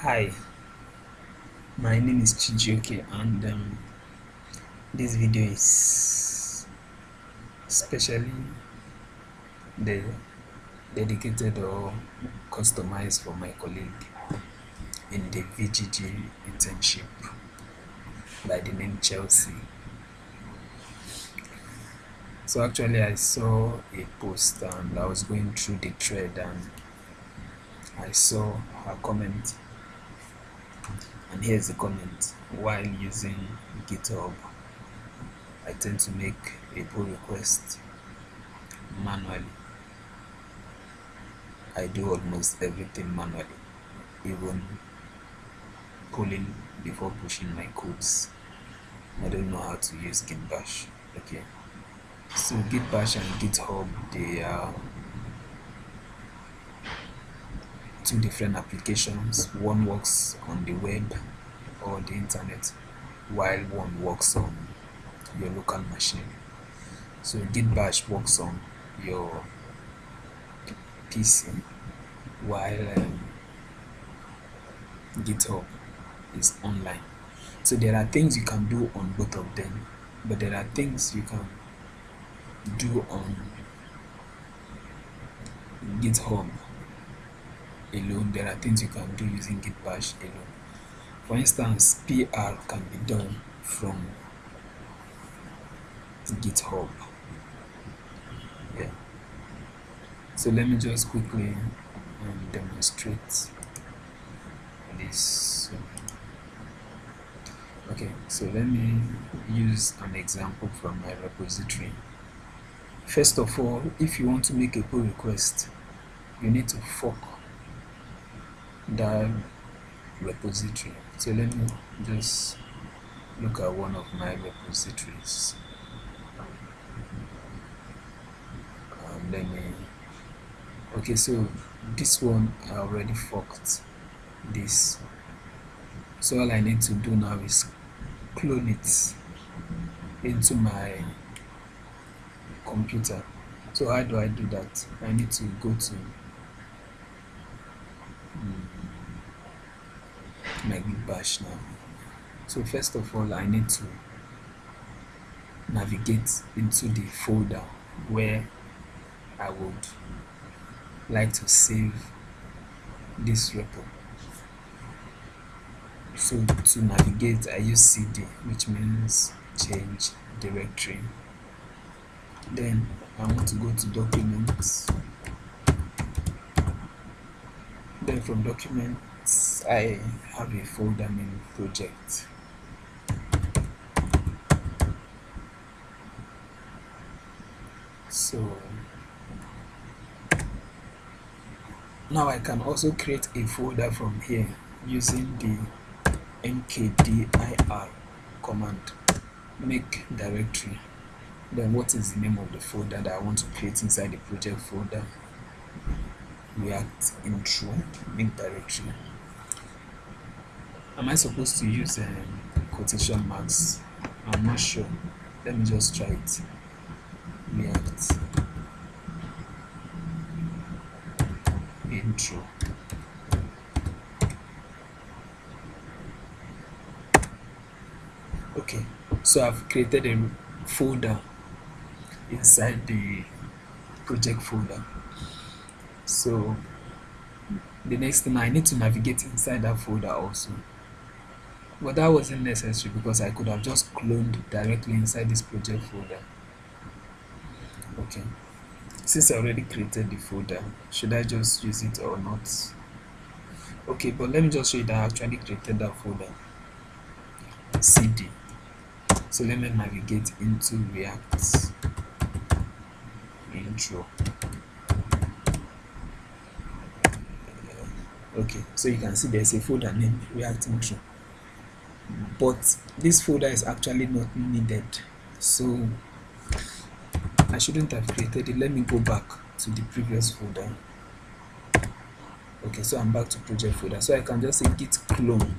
Hi, my name is Chijioke, and this video is specially de dedicated or customized for my colleague in the VGG internship by the name Chelsea. So actually I saw a post and I was going through the thread and I saw her comment, and here's the comment: while using GitHub, I tend to make a pull request manually. I do almost everything manually, even pulling before pushing my codes. I don't know how to use Git Bash. Okay, so Git Bash and GitHub, they are two different applications. One works on the web or the internet, while one works on your local machine. So Git Bash works on your PC, while GitHub is online. So there are things you can do on both of them, but there are things you can do on GitHub alone. There are things you can do using Git Bash alone. For instance, PR can be done from GitHub. Yeah. So let me just quickly demonstrate this. Okay, so let me use an example from my repository. First of all, if you want to make a pull request, you need to fork that repository. So let me just look at one of my repositories. Okay, so this one I already forked this. So all I need to do now is clone it into my computer. So how do I do that? I need to go to my Git Bash now. So first of all, I need to navigate into the folder where I would like to save this repo. So to navigate, I use CD, which means change directory. Then I want to go to documents. Then from documents, I have a folder named project. So now I can also create a folder from here using the mkdir command, make directory. Then what is the name of the folder that I want to create inside the project folder? React intro, make directory. Am I supposed to use quotation marks? I'm not sure. Let me just try it. React intro. Okay, so I've created a folder inside the project folder. So the next thing, I need to navigate inside that folder also. But that wasn't necessary because I could have just cloned directly inside this project folder. Okay, since I already created the folder, should I just use it or not? Okay, but let me just show you that I actually created that folder. CD. So let me navigate into React intro. Okay, so you can see there's a folder named React intro, but this folder is actually not needed, so I shouldn't have created it. Let me go back to the previous folder. Okay, so I'm back to project folder, so I can just say git clone.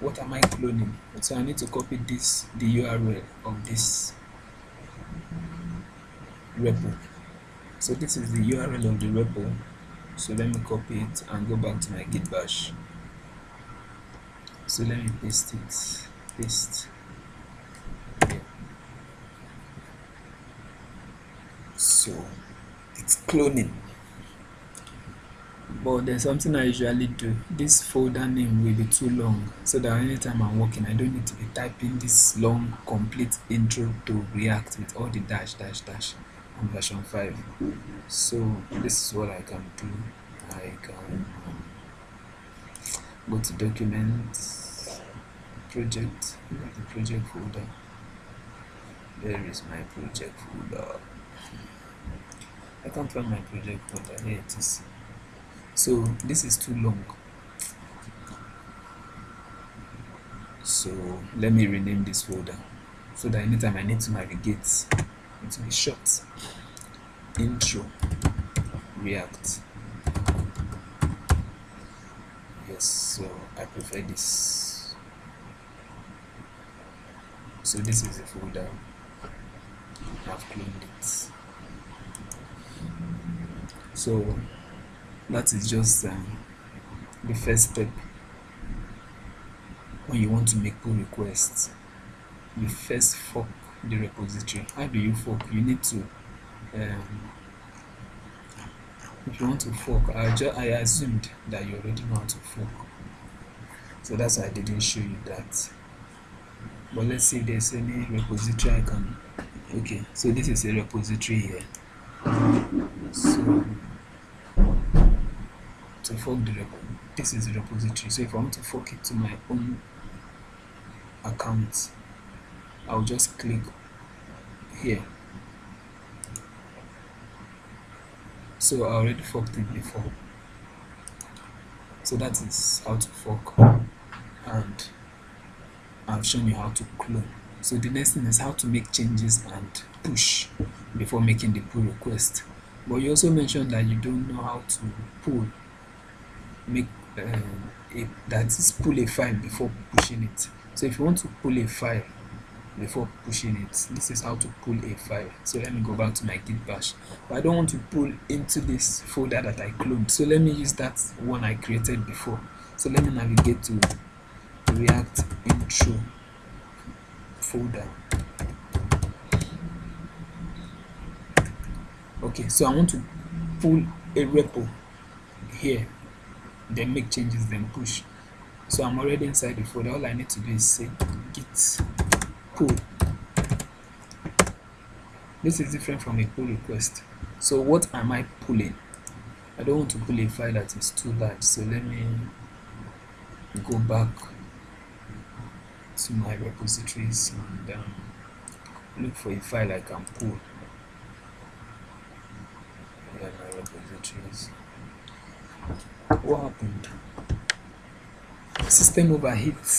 What am I cloning? So I need to copy the URL of this repo. So this is the URL of the repo. So let me copy it and go back to my Git bash. So let me paste it. Paste. Yeah. So it's cloning. But there's something I usually do. This folder name will be too long, so that anytime I'm working, I don't need to be typing this long, complete intro to React with all the dash, dash, dash on version 5. So this is what I can do. I can go to Documents, Project, the project folder. There is my project folder. I can't find my project folder. Here it is. So this is too long. So let me rename this folder so that anytime I need to navigate, it will be short. Intro React. Yes, so I prefer this. So this is the folder. I've cloned it. So that is just the first step when you want to make pull requests. You first fork the repository. How do you fork? You need to if you want to fork, I assumed that you already know how to fork, so that's why I didn't show you that. But let's see if there's any repository I can. Okay, so this is a repository here. So to fork the this is a repository. So if I want to fork it to my own account, I'll just click here. So I already forked it before. So that is how to fork, and I've shown you how to clone. So the next thing is how to make changes and push before making the pull request. But you also mentioned that you don't know how to pull, make that is pull a file before pushing it. So if you want to pull a file before pushing it, this is how to pull a file. So let me go back to my Git bash. But I don't want to pull into this folder that I cloned, so let me use that one I created before. So let me navigate to React intro folder. Okay, so I want to pull a repo here, then make changes, then push. So I'm already inside the folder. All I need to do is say git pull. This is different from a pull request. So what am I pulling? I don't want to pull a file that is too large, so let me go back to my repositories and look for a file I can pull. Yeah, my repositories. What happened? System overheats.